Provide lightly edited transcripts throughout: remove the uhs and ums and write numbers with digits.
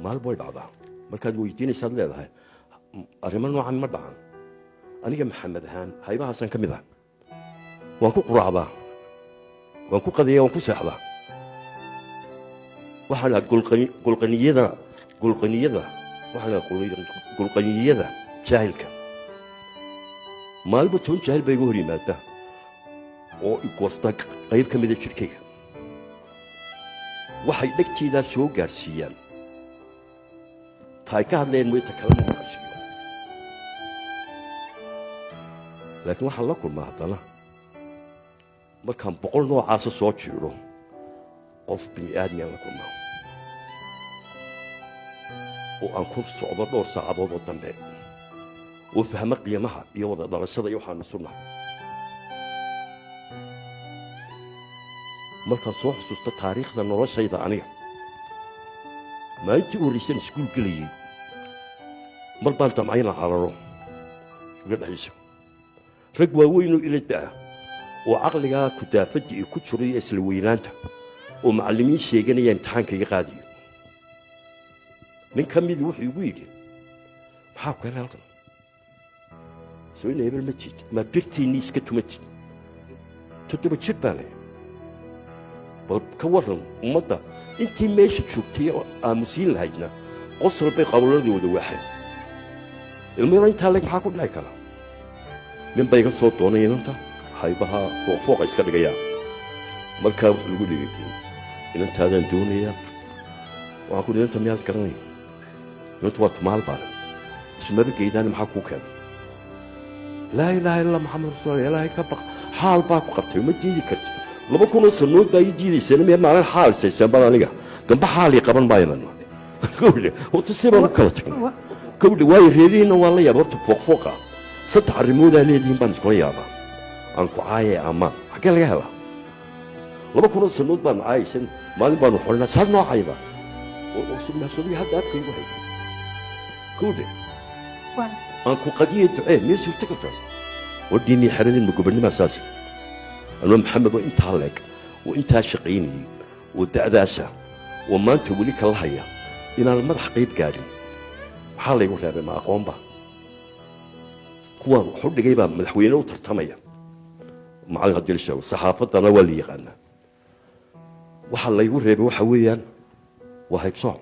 maal boy dhacdaa markaad weydiinaysaad leedahay arrimo noocan ma dhacan aniga maxamed ahaan haybahaasan ka mid ah waan ku quraacdaa waan ku qadayaa waan ku seexdaa waxaan lahaa gulqaniyada jaahilka maalba 10 jaahil bay igu hor yimaada oo igoosta qayb ka mida jirkayga waxay dhegtaydaa soo gaarsiiyaan taay ka hadleen wayta kalama maqashiyo laakiin waxaan la kulmaa haddana markaan 100 noocaasa soo jiiro qof bini aadmi aan la kulmaa oo aan ku socdo dhowr saacadood oo dambe oo fahmo qiimaha iyo wada dhalashada iyo waxaan sunnaha markaan soo xusuusto taariikhda noloshayda aniga maalintii u horraysan iskuul gelayay mar baan damcayna cararo uga dhexayso rag waaweynoo ila da'a oo caqligaa kudaafadda iyo ku jiray isla weynaanta oo macallimiin sheeganaya imtixaanka iga qaadiyo nin ka midii wuxuu igu yidhi maxaa ku helay halkan soo ina hebel ma jiid ma birtiinii iska tumatid 7 jir baan leeyahay bal ka waran ummadda intii meesha joogtay oo aamusiin lahaydna qosol bay qawladii wada waaxeen ilmaha intaa leeg maxaa ku dhici kara nin bay iga soo doonay inanta haybaha fooqa iska dhigaya markaa wuxuu lagu dhigay inantaadaan doonayaa waxaa ku dhiganta miyaad garanay inanta waa tumaal baan ismaba geydaan maxaa kuu keenay laa ilaaha illa maxamed rasuul ilaahay ka baq xaal baa ku qabtay ma diidi kartid 2 sanood baa ii diidaysana meel maalin xaal saysan baan aniga gamba xaal ii qaban maaynan gowdhe horta si baan u kala tagnay gowdhe waayo reerihiina waa la yaab horta fooqa 3 arrimoodaa leedihiin baan iskula yaabaa aan ku caayay ammaan xaggee laga helaa 2 sanood baan caayaysan maalin baanu xornaa saad noocayda oo sunnahsadii hadda arkaygu hay gowdhe aan ku qadiyay ducee meesuu tagay وديني حردين بقبلني مساج أنا محمد وأنت هلاك وأنت شقيني ودعداسة وما أنت وليك الله هيا إن المدح قيد قاري حالي يقول هذا ما أقوم به كوان حد جايبها مدحوينه وترتمية مع الغدير الشو صحافة أنا ولي غنى وحال يقول هذا وحويا وهيك صعب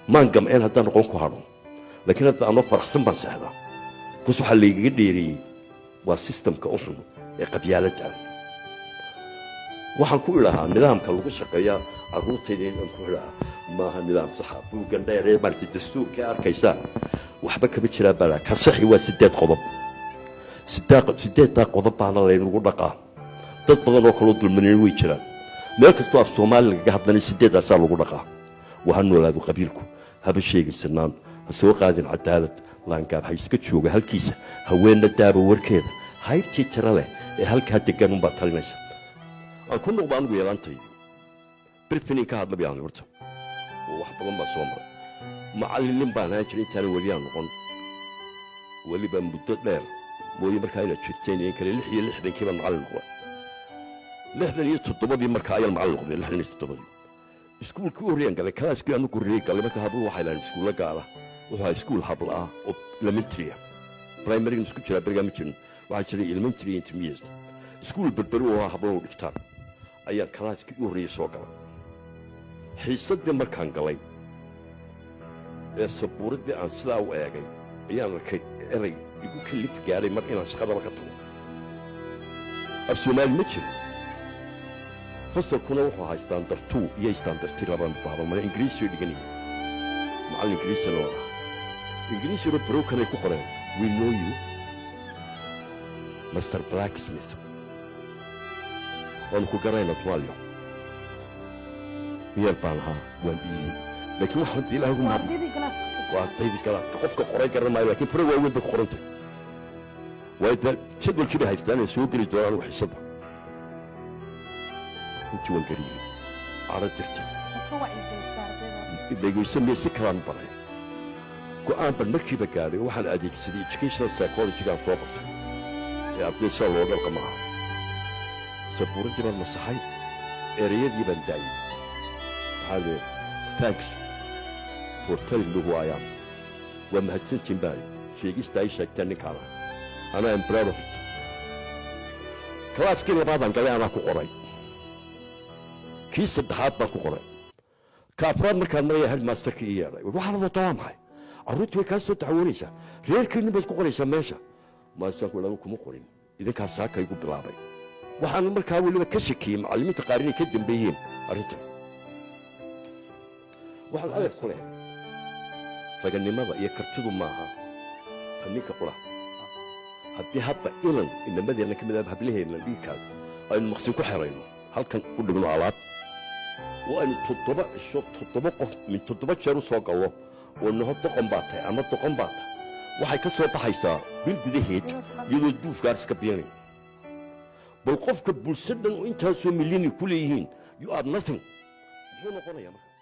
ما نقم أنا هذا نقوم كهرم لكن هذا أنا فرح سنبان سهذا بس waxa la iga dheeriyay waa systemka u xun ee qabyaaladda waxaan ku ilahaa nidaamka lagu shaqeeyo caruurtayda inaan ku ilahaa maaha nidaam sax ah buugan dheeree marti dastuurka arkaysa waxba kaba jira bala ka saxi waa 8 qodob 8 qodob baa la lagu dhaqaa dad badan oo kala dulmanin way jiraan meel kasta oo Soomaaliga laga hadlay 8 asaa lagu dhaqaa waxaan noolaadu qabiilku haba sheegaysanaan soo qaadin cadaalad laangaab hayska jooga halkiisa haweenna daaba warkeeda haybtii tira leh ee halkaa degan un baa talinaysa aan ku noqdo anigu yeelantay birfinin ka hadla biyaan horta oo wax badan baa soo maray macallin baan ahaan jiray intaan weliya noqon weliba muddo dheer mooye markaa ila jirteen in kale 66 kiiba macallin noqon 67 markaa ayaan macallin noqday 67 iskuulka horreeyaan galay kalaaskii aanu guriyay galay markaa hablu waxay lahayn iskuulla gaala وهاي سكول حبلة أو elementary primary نسكول شلا برجع متجن واحد شلا elementary intermediate سكول بربروها حبلة ودكتور أيام كلاس كيوري سوكا حسد بمركان قلي السبورة بأن سلا وأجي أيام الكي أري يقول كل تجاري مر إنا سقطنا كتو السومال متجن فصل كنا وهاي ستاندر 2 يا ستاندر 3 لبان بابا من إنجليزي يدقني مع الإنجليزي لورا إنجليزي ربرو كان يقول we know you Mr. Blacksmith وأنا كقرينا طواليو يربانها وانبيه لكن واحد دي لهم وعطيه كلاس تقفك قري كرنا لكن فرق وين بقرنته وإذا شدوا كده هيستاني سوق اللي دوران وحصدها أنت وين قريب عرضتي اللي يسمي سكران بري قام بالمركي بقالي وحال أديك سدي educational psychology كان صوبته يا عبد الله صلوا على القماع سبورتي بالمصحي أريد يبان داي هذا thanks for telling me who I am. Waa mahadsantiin baali sheegista ay sheegteen ninkaana. And I am proud of it. Kalaaskii labaadan galay anaa ku qoray. Kii saddexaad baan ku qoray. Ka afraad markaan maraya headmasterkii ii yeedhay. Waxaa la wadaa waa maxay? Carruurtii way kaa soo taxawanaysaa. Reerkiinni baad ku qoraysaa meesha. Maasaan ku lagu kuma qorin. Idinkaas saaka igu bilaabay. waxaan markaa weliba ka shakiyey macallimiinta qaar inay ka dambeeyeen arrintan waxaan adeeg ku leh raganimada iyo kartidu maaha tan ninka qura haddii hadda ilan inamadeenna ka mid ah hablaheenna dhiigkaaga aynu maqsin ku xerayno halkan u dhigno alaab oo aynu toddoba qof min 7 jeer u soo gallo oo naho doqon baa tahay ama doqon baa tahay waxay ka soo baxaysaa bil gudaheed iyadoo duufgaar iska biinay bal qofka bulshadan intaasoo milyan ku leeyihiin you are nothing muxuu noqonayaa marka